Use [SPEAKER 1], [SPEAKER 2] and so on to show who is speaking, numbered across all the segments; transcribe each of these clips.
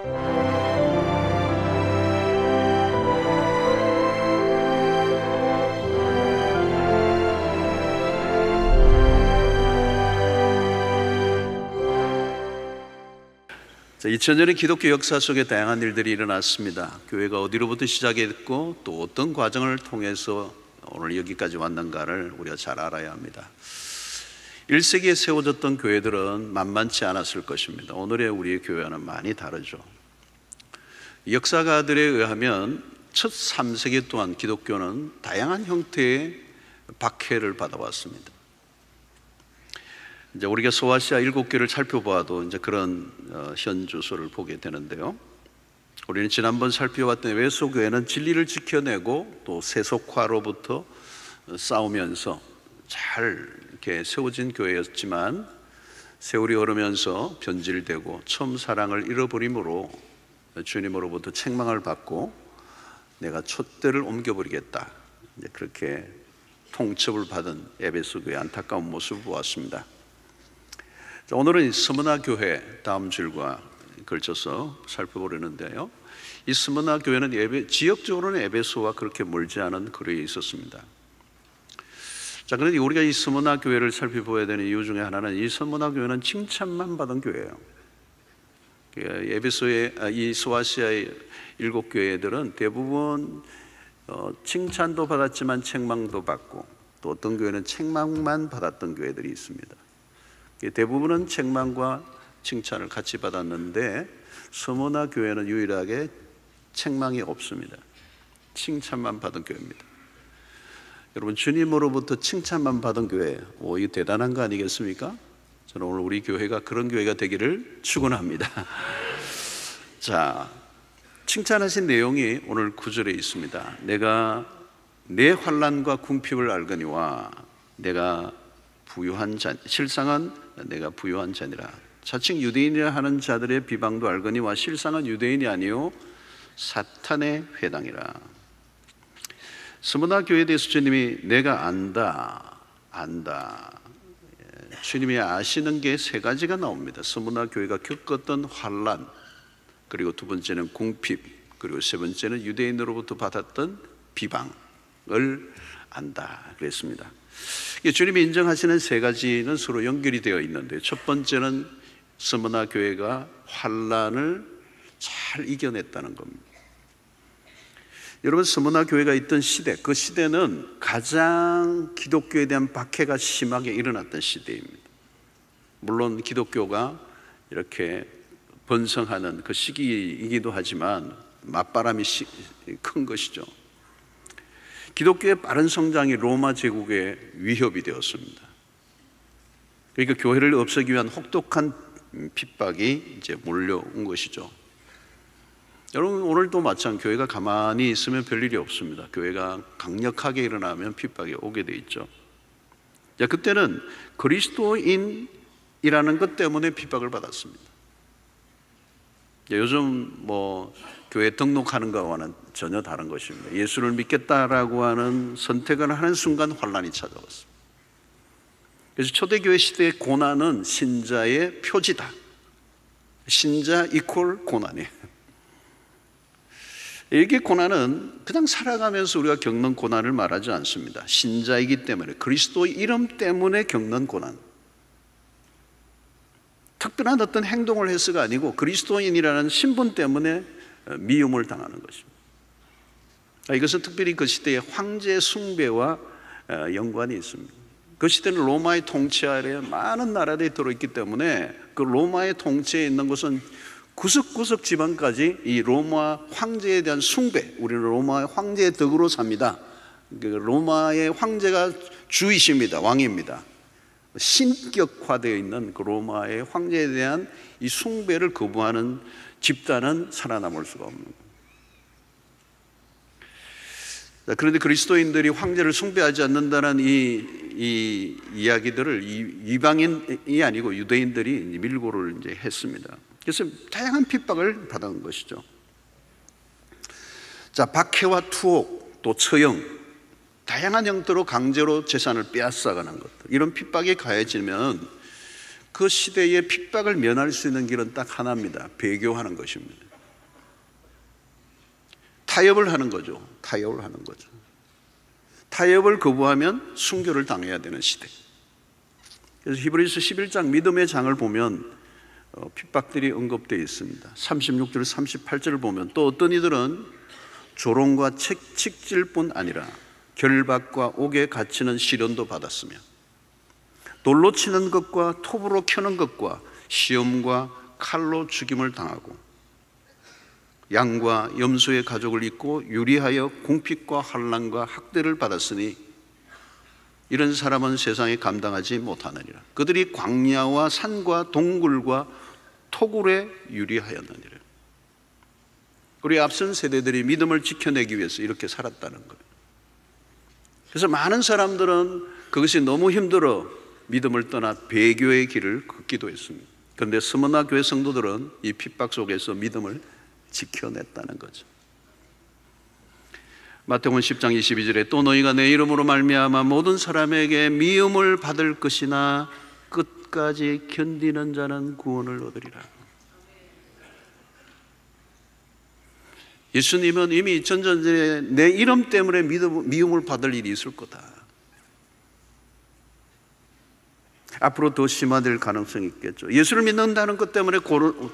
[SPEAKER 1] 2000년의 기독교 역사 속에 다양한 일들이 일어났습니다. 교회가 어디로부터 시작했고 또 어떤 과정을 통해서 오늘 여기까지 왔는가를 우리가 잘 알아야 합니다. 1세기에 세워졌던 교회들은 만만치 않았을 것입니다. 오늘의 우리의 교회와는 많이 다르죠. 역사가들에 의하면 첫 3세기 동안 기독교는 다양한 형태의 박해를 받아왔습니다. 이제 우리가 소아시아 7교를 살펴봐도 이제 그런 현주소를 보게 되는데요. 우리는 지난번 살펴봤던 에베소 교회는 진리를 지켜내고 또 세속화로부터 싸우면서 잘 이렇게 세워진 교회였지만 세월이 흐르면서 변질되고 처음 사랑을 잃어버림으로 주님으로부터 책망을 받고 내가 촛대를 옮겨버리겠다, 이제 그렇게 통첩을 받은 에베소 교회의 안타까운 모습을 보았습니다. 오늘은 스무나 교회 다음 줄과 걸쳐서 살펴보려는데요. 이 스무나 교회는 지역적으로는 에베소와 그렇게 멀지 않은 거리에 있었습니다. 자, 그런데 우리가 이 스무나 교회를 살펴봐야 되는 이유 중에 하나는 이 스무나 교회는 칭찬만 받은 교회예요. 에베소의 이 소아시아의 7교회들은 대부분 칭찬도 받았지만 책망도 받고 또 어떤 교회는 책망만 받았던 교회들이 있습니다. 대부분은 책망과 칭찬을 같이 받았는데 스무나 교회는 유일하게 책망이 없습니다. 칭찬만 받은 교회입니다. 여러분, 주님으로부터 칭찬만 받은 교회, 이거 대단한 거 아니겠습니까? 저는 오늘 우리 교회가 그런 교회가 되기를 축원합니다. 자, 칭찬하신 내용이 오늘 9절에 있습니다. 내가 내 환난과 궁핍을 알거니와 내가 부유한 자, 실상은 내가 부유한 자니라. 자칭 유대인이라 하는 자들의 비방도 알거니와 실상은 유대인이 아니요 사탄의 회당이라. 스무나 교회에 대해서 주님이 내가 안다. 주님이 아시는 게 세 가지가 나옵니다. 스무나 교회가 겪었던 환난, 그리고 두 번째는 궁핍, 그리고 세 번째는 유대인으로부터 받았던 비방을 안다 그랬습니다. 주님이 인정하시는 세 가지는 서로 연결이 되어 있는데, 첫 번째는 스무나 교회가 환난을 잘 이겨냈다는 겁니다. 여러분, 스무나 교회가 있던 시대, 그 시대는 가장 기독교에 대한 박해가 심하게 일어났던 시대입니다. 물론 기독교가 이렇게 번성하는 그 시기이기도 하지만 맞바람이 큰 것이죠. 기독교의 빠른 성장이 로마 제국의 위협이 되었습니다. 그러니까 교회를 없애기 위한 혹독한 핍박이 이제 몰려온 것이죠. 여러분, 오늘도 마찬가지, 교회가 가만히 있으면 별일이 없습니다. 교회가 강력하게 일어나면 핍박이 오게 돼 있죠. 자, 그때는 그리스도인이라는 것 때문에 핍박을 받았습니다. 요즘 교회 등록하는 것과는 전혀 다른 것입니다. 예수를 믿겠다라고 하는 선택을 하는 순간 환난이 찾아왔습니다. 그래서 초대교회 시대의 고난은 신자의 표지다. 신자 이퀄 고난이에요. 이게 고난은 그냥 살아가면서 우리가 겪는 고난을 말하지 않습니다. 신자이기 때문에, 그리스도의 이름 때문에 겪는 고난, 특별한 어떤 행동을 해서가 아니고 그리스도인이라는 신분 때문에 미움을 당하는 것입니다. 이것은 특별히 그 시대의 황제 숭배와 연관이 있습니다. 그 시대는 로마의 통치 아래에 많은 나라들이 들어있기 때문에 그 로마의 통치에 있는 것은 구석구석 지방까지 이 로마 황제에 대한 숭배, 우리는 로마의 황제의 덕으로 삽니다. 로마의 황제가 주이십니다. 왕입니다. 신격화되어 있는 그 로마의 황제에 대한 이 숭배를 거부하는 집단은 살아남을 수가 없는 거예요. 그런데 그리스도인들이 황제를 숭배하지 않는다는 이 이야기들을 이방인이 아니고 유대인들이 밀고를 이제 했습니다. 그래서 다양한 핍박을 받은 것이죠. 자, 박해와 투옥, 또 처형, 다양한 형태로 강제로 재산을 빼앗아가는 것들, 이런 핍박이 가해지면 그 시대의 핍박을 면할 수 있는 길은 딱 하나입니다. 배교하는 것입니다. 타협을 하는 거죠. 타협을 하는 거죠. 타협을 거부하면 순교를 당해야 되는 시대. 그래서 히브리서 11장 믿음의 장을 보면 핍박들이 언급되어 있습니다. 36절 38절을 보면 또 어떤 이들은 조롱과 책직질뿐 아니라 결박과 옥에 갇히는 시련도 받았으며 돌로 치는 것과 톱으로 켜는 것과 시험과 칼로 죽임을 당하고 양과 염소의 가죽을 입고 유리하여 궁핍과 환난과 학대를 받았으니 이런 사람은 세상에 감당하지 못하느니라. 그들이 광야와 산과 동굴과 토굴에 유리하였느니라. 우리 앞선 세대들이 믿음을 지켜내기 위해서 이렇게 살았다는 거예요. 그래서 많은 사람들은 그것이 너무 힘들어 믿음을 떠나 배교의 길을 걷기도 했습니다. 그런데 스무나 교회 성도들은 이 핍박 속에서 믿음을 지켜냈다는 거죠. 마태복음 10장 22절에 또 너희가 내 이름으로 말미암아 모든 사람에게 미움을 받을 것이나 끝까지 견디는 자는 구원을 얻으리라. 예수님은 이미 전전전에 내 이름 때문에 미움을 받을 일이 있을 거다. 앞으로 더 심화될 가능성이 있겠죠. 예수를 믿는다는 것 때문에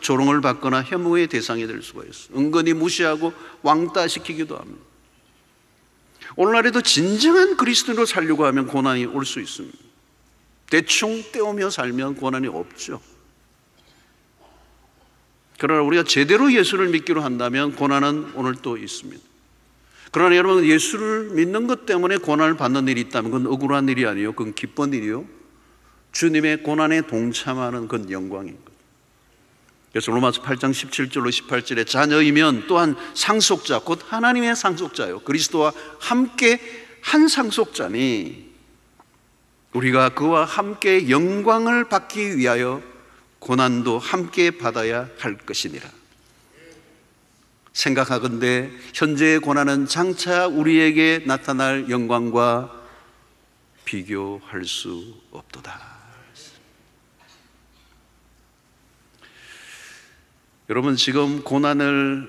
[SPEAKER 1] 조롱을 받거나 혐오의 대상이 될 수가 있어요. 은근히 무시하고 왕따시키기도 합니다. 오늘날에도 진정한 그리스도인으로 살려고 하면 고난이 올 수 있습니다. 대충 때우며 살면 고난이 없죠. 그러나 우리가 제대로 예수를 믿기로 한다면 고난은 오늘 또 있습니다. 그러나 여러분, 예수를 믿는 것 때문에 고난을 받는 일이 있다면 그건 억울한 일이 아니에요. 그건 기쁜 일이요. 주님의 고난에 동참하는 건 영광인 거예요. 그래서 로마서 8장 17절로 18절에 자녀이면 또한 상속자, 곧 하나님의 상속자요, 그리스도와 함께 한 상속자니 우리가 그와 함께 영광을 받기 위하여 고난도 함께 받아야 할 것이니라. 생각하건대 현재의 고난은 장차 우리에게 나타날 영광과 비교할 수 없도다. 여러분, 지금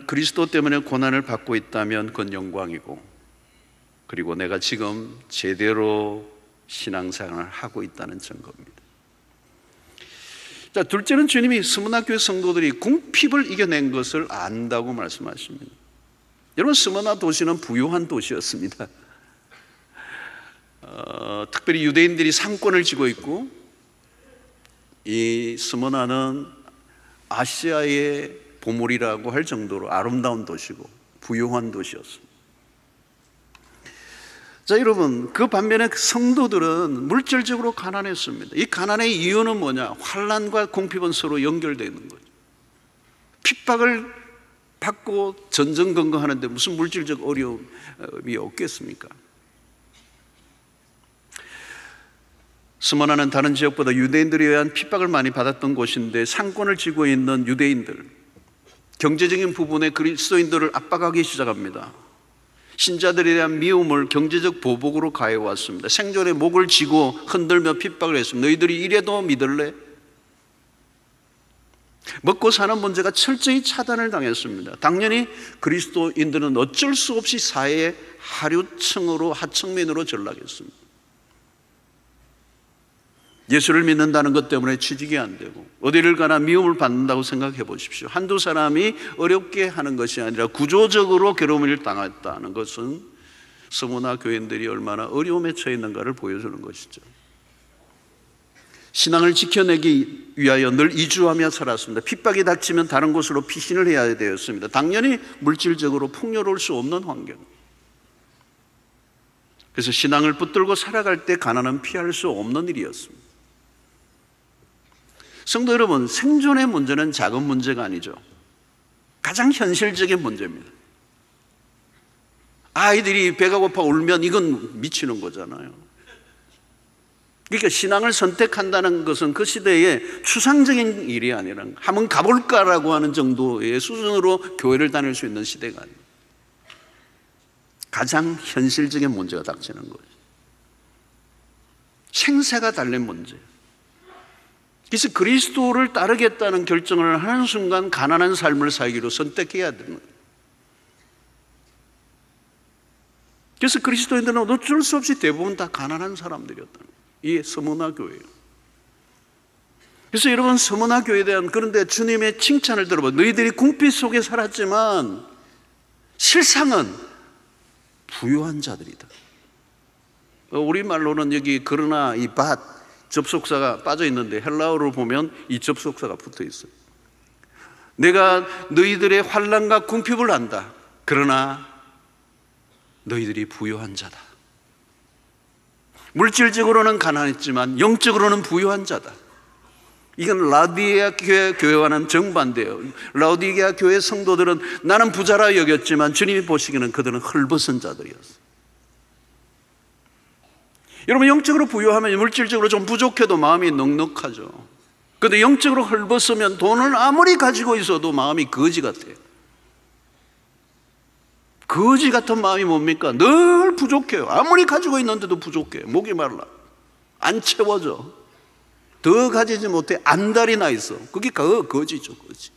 [SPEAKER 1] 그리스도 때문에 고난을 받고 있다면 그건 영광이고, 그리고 내가 지금 제대로 신앙생활을 하고 있다는 증거입니다. 자, 둘째는 주님이 스무나 교회 성도들이 궁핍을 이겨낸 것을 안다고 말씀하십니다. 여러분, 스무나 도시는 부유한 도시였습니다. 특별히 유대인들이 상권을 쥐고 있고, 이 스무나는 아시아의 보물이라고 할 정도로 아름다운 도시고 부유한 도시였습니다. 자, 여러분, 그 반면에 성도들은 물질적으로 가난했습니다. 이 가난의 이유는 뭐냐? 환난과 궁핍은 서로 연결되어 있는 거죠. 핍박을 받고 전전긍긍하는데 무슨 물질적 어려움이 없겠습니까? 스무나는 다른 지역보다 유대인들에 의한 핍박을 많이 받았던 곳인데 상권을 쥐고 있는 유대인들, 경제적인 부분에 그리스도인들을 압박하기 시작합니다. 신자들에 대한 미움을 경제적 보복으로 가해왔습니다. 생존의 목을 쥐고 흔들며 핍박을 했습니다. 너희들이 이래도 믿을래? 먹고 사는 문제가 철저히 차단을 당했습니다. 당연히 그리스도인들은 어쩔 수 없이 사회의 하층민으로 전락했습니다. 예수를 믿는다는 것 때문에 취직이 안 되고 어디를 가나 미움을 받는다고 생각해 보십시오. 한두 사람이 어렵게 하는 것이 아니라 구조적으로 괴로움을 당했다는 것은 스무나 교인들이 얼마나 어려움에 처해 있는가를 보여주는 것이죠. 신앙을 지켜내기 위하여 늘 이주하며 살았습니다. 핍박이 닥치면 다른 곳으로 피신을 해야 되었습니다. 당연히 물질적으로 풍요로울 수 없는 환경. 그래서 신앙을 붙들고 살아갈 때 가난은 피할 수 없는 일이었습니다. 성도 여러분, 생존의 문제는 작은 문제가 아니죠. 가장 현실적인 문제입니다. 아이들이 배가 고파 울면 이건 미치는 거잖아요. 그러니까 신앙을 선택한다는 것은 그 시대에 추상적인 일이 아니라 한번 가볼까라고 하는 정도의 수준으로 교회를 다닐 수 있는 시대가 아니에요. 가장 현실적인 문제가 닥치는 거예요. 생사가 달린 문제. 그래서 그리스도를 따르겠다는 결정을 하는 순간 가난한 삶을 살기로 선택해야 됩니다. 그래서 그리스도인들은 어쩔 수 없이 대부분 다 가난한 사람들이었다는 거예요. 이게 서머나 교회예요. 그래서 여러분, 서머나 교회에 대한, 그런데 주님의 칭찬을 들어봐. 너희들이 궁핍 속에 살았지만 실상은 부유한 자들이다. 우리말로는 여기 그러나 이 밭 접속사가 빠져 있는데 헬라어로 보면 이 접속사가 붙어 있어요. 내가 너희들의 환난과 궁핍을 안다. 그러나 너희들이 부유한 자다. 물질적으로는 가난했지만 영적으로는 부유한 자다. 이건 라우디게아 교회와는 정반대예요. 라우디게아 교회 성도들은 나는 부자라 여겼지만 주님이 보시기에는 그들은 헐벗은 자들이었어요. 여러분, 영적으로 부유하면 물질적으로 좀 부족해도 마음이 넉넉하죠. 그런데 영적으로 헐벗으면 돈을 아무리 가지고 있어도 마음이 거지 같아요. 거지 같은 마음이 뭡니까? 늘 부족해요. 아무리 가지고 있는데도 부족해요. 목이 말라. 안 채워져. 더 가지지 못해 안달이 나 있어. 그게 거지죠, 거지.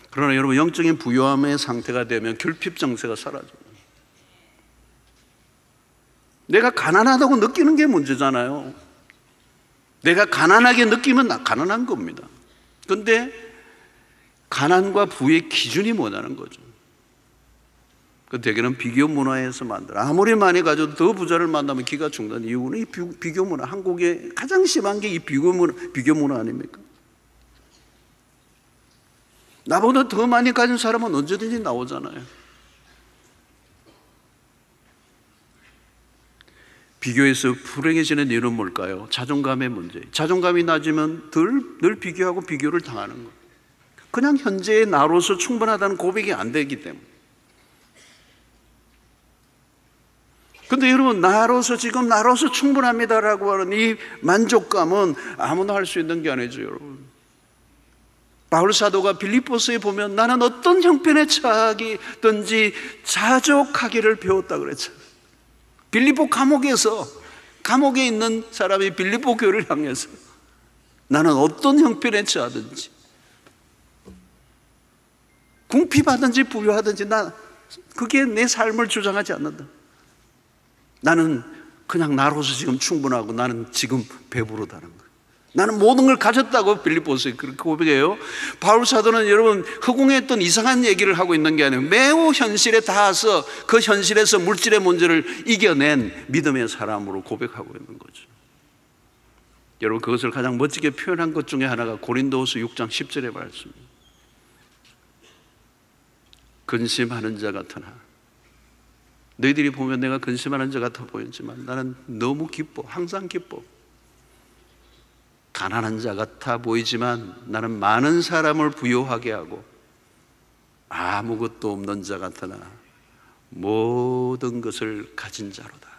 [SPEAKER 1] 그러나 여러분, 영적인 부유함의 상태가 되면 결핍 정세가 사라져요. 내가 가난하다고 느끼는 게 문제잖아요. 내가 가난하게 느끼면 가난한 겁니다. 그런데 가난과 부의 기준이 뭐냐는 거죠. 그 대개는 비교 문화에서 만들어. 아무리 많이 가져도 더 부자를 만나면 기가 죽는 이유는 이 비교 문화. 한국에 가장 심한 게 이 비교 문화 아닙니까? 나보다 더 많이 가진 사람은 언제든지 나오잖아요. 비교에서 불행해지는 이유는 뭘까요? 자존감의 문제. 자존감이 낮으면 늘 비교하고 비교를 당하는 거예요. 그냥 현재의 나로서 충분하다는 고백이 안 되기 때문에. 근데 여러분, 지금 나로서 충분합니다라고 하는 이 만족감은 아무나 할 수 있는 게 아니죠, 여러분. 바울 사도가 빌립보서에 보면 나는 어떤 형편에 처하든지 자족하기를 배웠다 그랬잖아요. 빌립보 감옥에 있는 사람이 빌립보 교회를 향해서 나는 어떤 형편에 처하든지 궁핍하든지 부유하든지 그게 내 삶을 주장하지 않는다. 나는 그냥 나로서 지금 충분하고 나는 지금 배부르다는 거예요. 나는 모든 걸 가졌다고 빌립보서에 그렇게 고백해요. 바울 사도는 여러분, 허공에 이상한 얘기를 하고 있는 게 아니에요. 매우 현실에 닿아서 그 현실에서 물질의 문제를 이겨낸 믿음의 사람으로 고백하고 있는 거죠. 여러분, 그것을 가장 멋지게 표현한 것 중에 하나가 고린도후서 6장 10절의 말씀입니다. 근심하는 자 같으나, 너희들이 보면 내가 근심하는 자 같아 보이지만 나는 너무 기뻐. 항상 기뻐. 가난한 자 같아 보이지만 나는 많은 사람을 부유하게 하고 아무것도 없는 자 같으나 모든 것을 가진 자로다.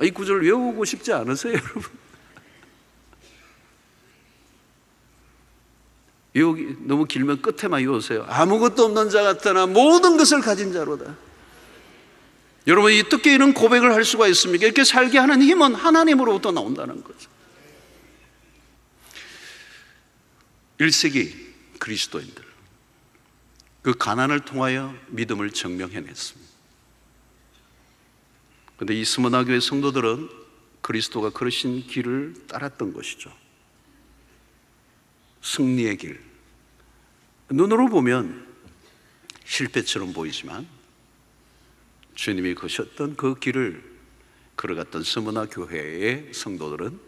[SPEAKER 1] 이 구절을 외우고 싶지 않으세요, 여러분? 외우기 너무 길면 끝에만 외우세요. 아무것도 없는 자 같으나 모든 것을 가진 자로다. 여러분, 어떻게 이런 고백을 할 수가 있습니까? 이렇게 살게 하는 힘은 하나님으로부터 나온다는 거죠. 1세기 그리스도인들, 그 가난을 통하여 믿음을 증명해냈습니다. 그런데 이 스무나 교회 성도들은 그리스도가 걸으신 길을 따랐던 것이죠. 승리의 길. 눈으로 보면 실패처럼 보이지만 주님이 거셨던 그 길을 걸어갔던 스무나 교회의 성도들은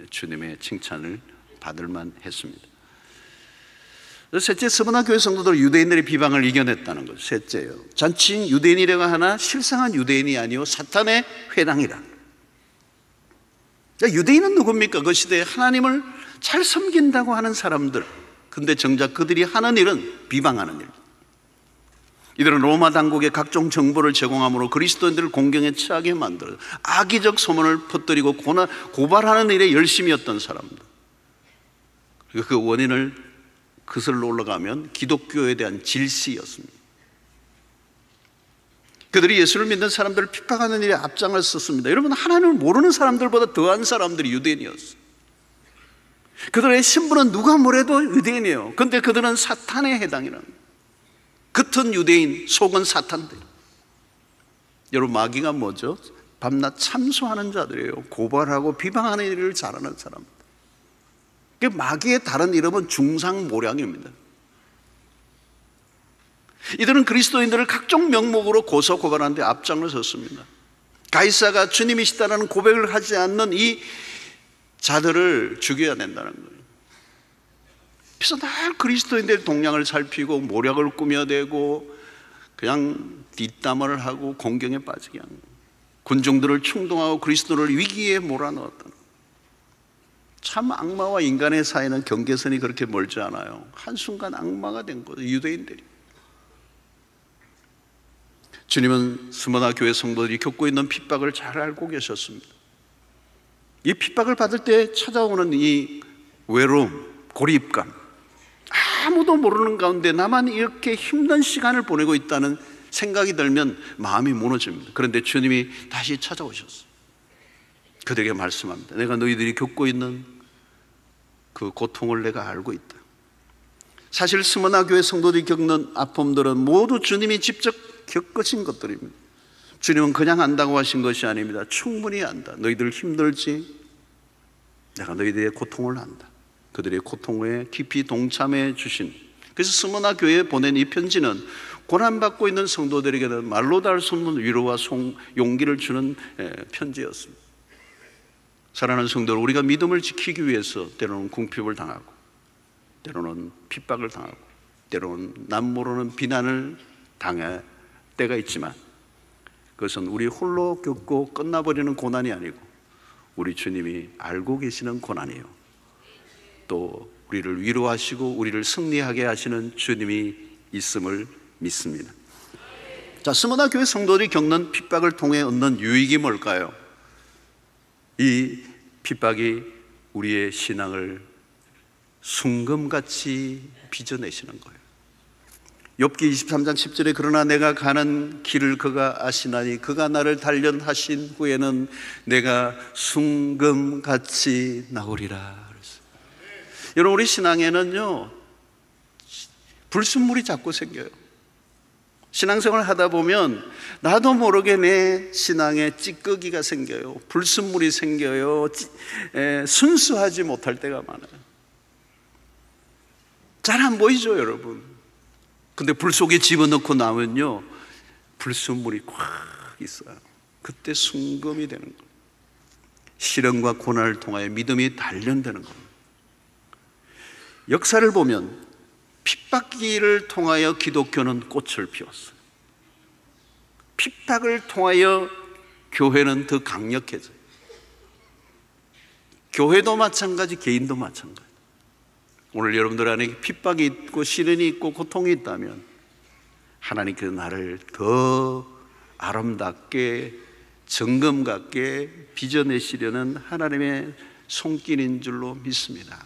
[SPEAKER 1] 주님의 칭찬을 받을 만했습니다. 셋째, 스무나 교회 성도들은 유대인들의 비방을 이겨냈다는 것. 셋째요, 잔칭 유대인이라고 하나 실상한 유대인이 아니요 사탄의 회당이라. 유대인은 누굽니까? 그 시대에 하나님을 잘 섬긴다고 하는 사람들. 근데 정작 그들이 하는 일은 비방하는 일. 이들은 로마 당국에 각종 정보를 제공함으로 그리스도인들을 공경에 처하게 만들어 악의적 소문을 퍼뜨리고 고발하는 일에 열심이었던 사람들. 그리고 그 원인을 거슬러 올라가면 기독교에 대한 질시였습니다. 그들이 예수를 믿는 사람들을 핍박하는 일에 앞장을 섰습니다. 여러분, 하나님을 모르는 사람들보다 더한 사람들이 유대인이었어요. 그들의 신분은 누가 뭐래도 유대인이에요. 그런데 그들은 사탄에 해당이라는 거예요. 겉은 유대인, 속은 사탄들. 여러분, 마귀가 뭐죠? 밤낮 참소하는 자들이에요. 고발하고 비방하는 일을 잘하는 사람. 마귀의 다른 이름은 중상모략입니다. 이들은 그리스도인들을 각종 명목으로 고소 고발하는데 앞장을 섰습니다. 가이사가 주님이시다라는 고백을 하지 않는 이 자들을 죽여야 된다는 거예요. 그래서 날 그리스도인들의 동향을 살피고 모략을 꾸며대고 그냥 뒷담화를 하고 공경에 빠지게 하는 거예요. 군중들을 충동하고 그리스도를 위기에 몰아넣었다. 참 악마와 인간의 사이는 경계선이 그렇게 멀지 않아요. 한순간 악마가 된 거죠, 유대인들이. 주님은 스무나 교회 성도들이 겪고 있는 핍박을 잘 알고 계셨습니다. 이 핍박을 받을 때 찾아오는 이 외로움, 고립감, 아무도 모르는 가운데 나만 이렇게 힘든 시간을 보내고 있다는 생각이 들면 마음이 무너집니다. 그런데 주님이 다시 찾아오셨어요. 그들에게 말씀합니다. 내가 너희들이 겪고 있는 그 고통을 내가 알고 있다. 사실 스무나 교회 성도들이 겪는 아픔들은 모두 주님이 직접 겪으신 것들입니다. 주님은 그냥 안다고 하신 것이 아닙니다. 충분히 안다. 너희들 힘들지? 내가 너희들의 고통을 안다. 그들의 고통에 깊이 동참해 주신, 그래서 스무나 교회에 보낸 이 편지는 고난받고 있는 성도들에게는 말로 다 할 수 없는 위로와 용기를 주는 편지였습니다. 사랑하는 성도들, 우리가 믿음을 지키기 위해서 때로는 궁핍을 당하고, 때로는 핍박을 당하고, 때로는 남 모르는 비난을 당할 때가 있지만, 그것은 우리 홀로 겪고 끝나버리는 고난이 아니고 우리 주님이 알고 계시는 고난이에요. 또 우리를 위로하시고 우리를 승리하게 하시는 주님이 있음을 믿습니다. 자, 스무나 교회 성도들이 겪는 핍박을 통해 얻는 유익이 뭘까요? 이 핍박이 우리의 신앙을 순금같이 빚어내시는 거예요. 욥기 23장 10절에 그러나 내가 가는 길을 그가 아시나니 그가 나를 단련하신 후에는 내가 순금같이 나오리라. 여러분, 우리 신앙에는요 불순물이 자꾸 생겨요. 신앙생활을 하다 보면 나도 모르게 내 신앙에 찌꺼기가 생겨요. 불순물이 생겨요. 순수하지 못할 때가 많아요. 잘 안 보이죠, 여러분? 근데 불 속에 집어넣고 나면요 불순물이 꽉 있어요. 그때 순금이 되는 거예요. 시련과 고난을 통하여 믿음이 단련되는 겁니다. 역사를 보면 핍박기를 통하여 기독교는 꽃을 피웠어요. 핍박을 통하여 교회는 더 강력해져요. 교회도 마찬가지, 개인도 마찬가지. 오늘 여러분들 안에 핍박이 있고 시련이 있고 고통이 있다면 하나님께서 나를 더 아름답게 정금 같게 빚어내시려는 하나님의 손길인 줄로 믿습니다.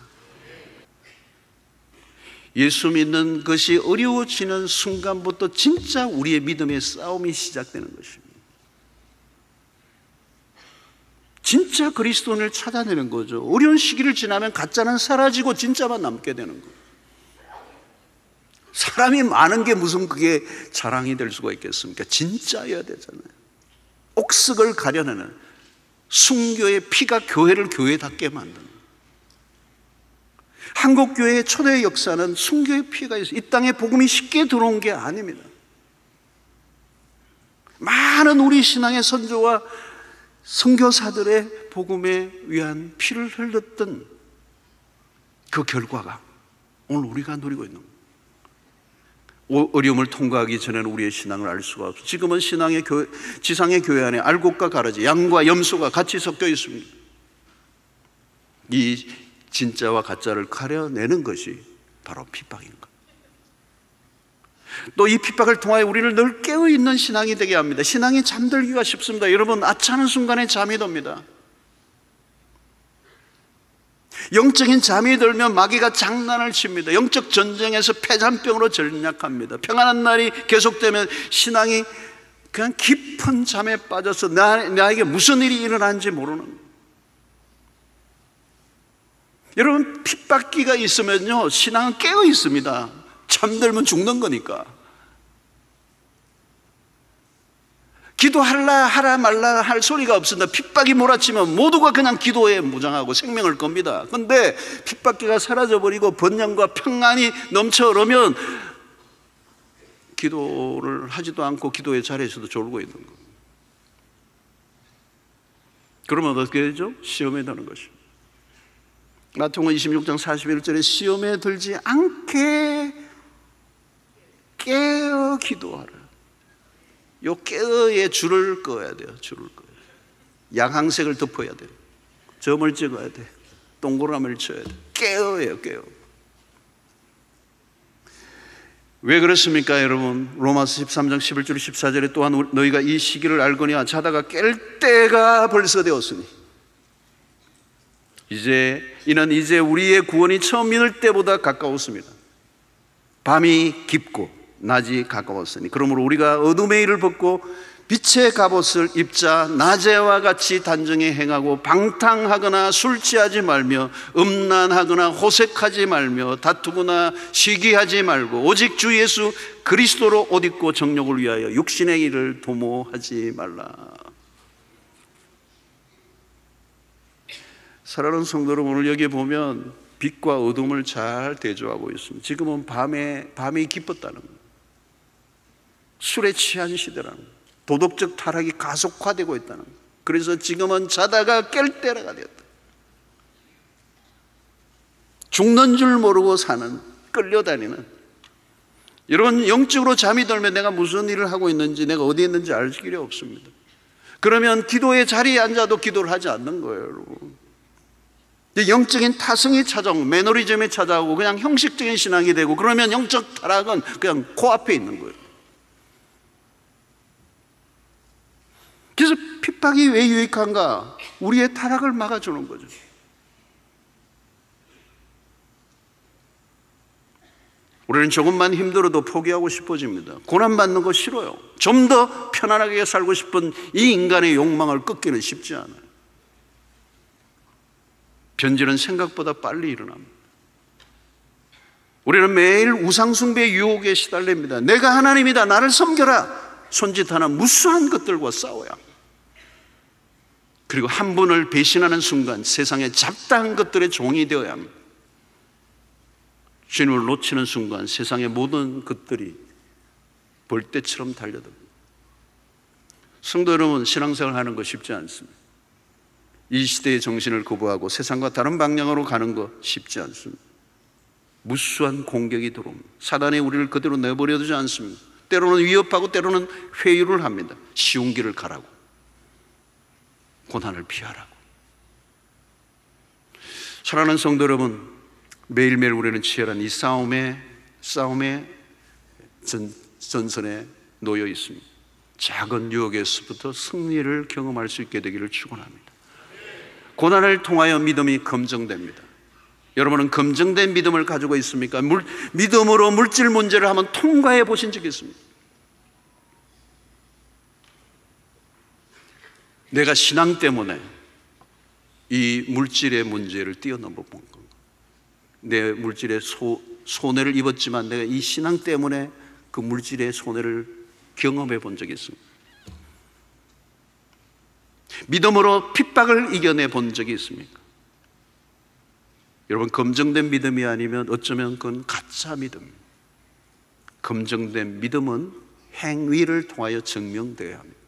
[SPEAKER 1] 예수 믿는 것이 어려워지는 순간부터 진짜 우리의 믿음의 싸움이 시작되는 것입니다. 진짜 그리스도인을 찾아내는 거죠. 어려운 시기를 지나면 가짜는 사라지고 진짜만 남게 되는 거예요. 사람이 많은 게 무슨 그게 자랑이 될 수가 있겠습니까? 진짜여야 되잖아요. 옥석을 가려내는 순교의 피가 교회를 교회답게 만드는, 한국교회의 초대 역사는 순교의 피가 있어요. 이 땅에 복음이 쉽게 들어온 게 아닙니다. 많은 우리 신앙의 선조와 선교사들의 복음에 위한 피를 흘렸던 그 결과가 오늘 우리가 누리고 있는 거예요. 어려움을 통과하기 전에는 우리의 신앙을 알 수가 없어요. 지금은 지상의 교회 안에 알곡과 가라지, 양과 염소가 같이 섞여 있습니다. 이 진짜와 가짜를 가려내는 것이 바로 핍박인 것. 또 이 핍박을 통하여 우리를 늘 깨어있는 신앙이 되게 합니다. 신앙이 잠들기가 쉽습니다. 여러분, 아차하는 순간에 잠이 듭니다. 영적인 잠이 들면 마귀가 장난을 칩니다. 영적 전쟁에서 폐잔병으로 전략합니다. 평안한 날이 계속되면 신앙이 그냥 깊은 잠에 빠져서 나에게 무슨 일이 일어나는지 모르는 거예요. 여러분, 핍박기가 있으면요 신앙은 깨어 있습니다. 잠들면 죽는 거니까. 하라 말라 할 소리가 없습니다. 핍박이 몰아치면 모두가 그냥 기도에 무장하고 생명을 겁니다. 그런데 핍박기가 사라져버리고 번영과 평안이 넘쳐 흐르면 기도를 하지도 않고 기도의 자리에서도 졸고 있는 거예요. 그러면 어떻게 되죠? 시험에 드는 것입니다. 마태복음 26장 41절에 시험에 들지 않게 깨어 기도하라. 요 깨어의 줄을 꺼야 돼요. 줄을 꺼야 돼요. 양항색을 덮어야 돼요. 점을 찍어야 돼요. 동그라미를 쳐야 돼요. 깨어예요, 깨어. 왜 그렇습니까, 여러분? 로마서 13장 11절 14절에 또한 너희가 이 시기를 알거니와 자다가 깰 때가 벌써 되었으니 이는 이제 우리의 구원이 처음 믿을 때보다 가까웠습니다. 밤이 깊고 낮이 가까웠으니 그러므로 우리가 어둠의 일을 벗고 빛의 갑옷을 입자. 낮에와 같이 단정히 행하고 방탕하거나 술 취하지 말며 음란하거나 호색하지 말며 다투거나 시기하지 말고 오직 주 예수 그리스도로 옷 입고 정욕을 위하여 육신의 일을 도모하지 말라. 사랑하는 성도 여러분, 오늘 여기 보면 빛과 어둠을 잘 대조하고 있습니다. 지금은 밤이 깊었다는 거예요. 술에 취한 시대라는 거예요. 도덕적 타락이 가속화되고 있다는 거예요. 그래서 지금은 자다가 깰 때가 되었다. 죽는 줄 모르고 사는, 끌려다니는. 여러분, 영적으로 잠이 들면 내가 무슨 일을 하고 있는지, 내가 어디에 있는지 알 길이 없습니다. 그러면 기도의 자리에 앉아도 기도를 하지 않는 거예요, 여러분. 영적인 타성이 찾아오고 매너리즘이 찾아오고 그냥 형식적인 신앙이 되고, 그러면 영적 타락은 그냥 코앞에 있는 거예요. 그래서 핍박이 왜 유익한가? 우리의 타락을 막아주는 거죠. 우리는 조금만 힘들어도 포기하고 싶어집니다. 고난받는 거 싫어요. 좀 더 편안하게 살고 싶은 이 인간의 욕망을 꺾기는 쉽지 않아요. 변질은 생각보다 빨리 일어납니다. 우리는 매일 우상숭배의 유혹에 시달립니다. 내가 하나님이다, 나를 섬겨라. 손짓하는 무수한 것들과 싸워야 합니다. 그리고 한 분을 배신하는 순간 세상의 잡다한 것들의 종이 되어야 합니다. 주님을 놓치는 순간 세상의 모든 것들이 벌떼처럼 달려듭니다. 성도 여러분, 신앙생활 하는 거 쉽지 않습니다. 이 시대의 정신을 거부하고 세상과 다른 방향으로 가는 거 쉽지 않습니다. 무수한 공격이 들어옵니다. 사단이 우리를 그대로 내버려두지 않습니다. 때로는 위협하고 때로는 회유를 합니다. 쉬운 길을 가라고, 고난을 피하라고. 사랑하는 성도 여러분, 매일매일 우리는 치열한 이 싸움의 전선에 놓여 있습니다. 작은 유혹에서부터 승리를 경험할 수 있게 되기를 축원합니다. 고난을 통하여 믿음이 검증됩니다. 여러분은 검증된 믿음을 가지고 있습니까? 믿음으로 물질 문제를 한번 통과해 보신 적이 있습니까? 내가 신앙 때문에 이 물질의 문제를 뛰어넘어 본 건가? 내 물질의 손해를 입었지만 내가 이 신앙 때문에 그 물질의 손해를 경험해 본 적이 있습니다. 믿음으로 핍박을 이겨내 본 적이 있습니까? 여러분, 검증된 믿음이 아니면 어쩌면 그건 가짜 믿음입니다. 검증된 믿음은 행위를 통하여 증명되어야 합니다.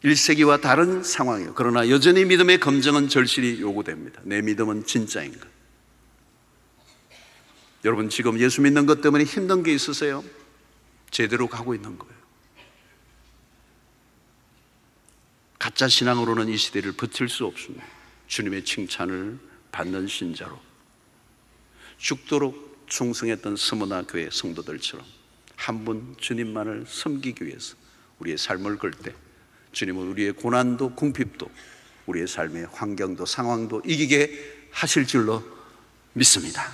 [SPEAKER 1] 1세기와 다른 상황이에요. 그러나 여전히 믿음의 검증은 절실히 요구됩니다. 내 믿음은 진짜인가? 여러분, 지금 예수 믿는 것 때문에 힘든 게 있으세요? 제대로 가고 있는 거예요. 가짜 신앙으로는 이 시대를 버틸 수 없습니다. 주님의 칭찬을 받는 신자로 죽도록 충성했던 스무나 교회 성도들처럼 한 분 주님만을 섬기기 위해서 우리의 삶을 걸 때 주님은 우리의 고난도 궁핍도 우리의 삶의 환경도 상황도 이기게 하실 줄로 믿습니다.